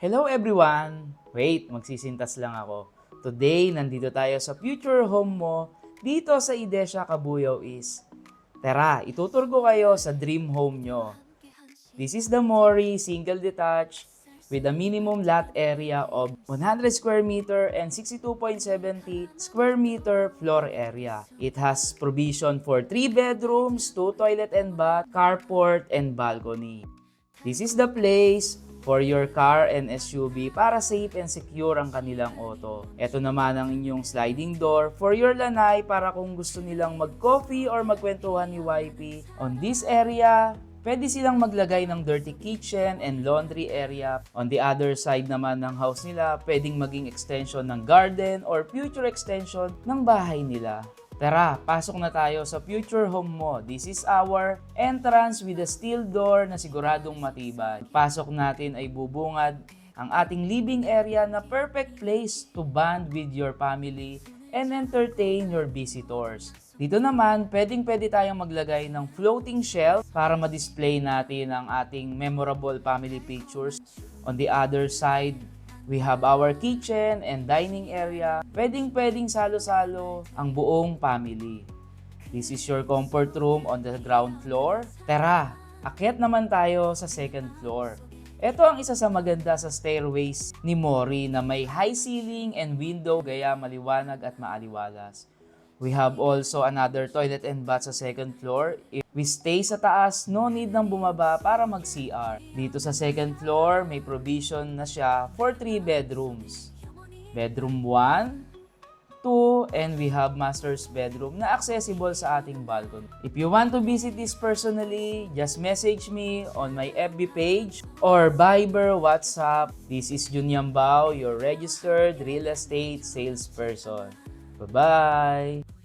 Hello everyone! Wait, magsisintas lang ako. Today, nandito tayo sa future home mo dito sa Idesha, Cabuyao East. Tara, itutur ko kayo sa dream home nyo. This is the Mori single detached with a minimum lot area of 100 square meter and 62.70 square meter floor area. It has provision for 3 bedrooms, 2 toilet and bath, carport, and balcony. This is the place for your car and SUV para safe and secure ang kanilang auto. Ito naman ang inyong sliding door for your lanay para kung gusto nilang mag-coffee or magkwentuhan ni wifey. On this area, pwede silang maglagay ng dirty kitchen and laundry area. On the other side naman ng house nila, pwedeng maging extension ng garden or future extension ng bahay nila. Tara, pasok na tayo sa future home mo. This is our entrance with a steel door na siguradong matibay. Pasok natin ay bubungad ang ating living area na perfect place to bond with your family and entertain your visitors. Dito naman, pwede tayong maglagay ng floating shelf para ma-display natin ang ating memorable family pictures. On the other side, we have our kitchen and dining area. Pwedeng salo-salo ang buong family. This is your comfort room on the ground floor. Tara, akyat naman tayo sa second floor. Ito ang isa sa maganda sa stairways ni Mori na may high ceiling and window gaya maliwanag at maaliwalas. We have also another toilet and bath sa second floor. If we stay sa taas, no need nang bumaba para mag-CR. Dito sa second floor, may provision na siya for 3 bedrooms. Bedroom 1, 2, and we have master's bedroom na accessible sa ating balcony. If you want to visit this personally, just message me on my FB page or Viber, WhatsApp. This is Jun Yambao, your registered real estate salesperson. Bye-bye!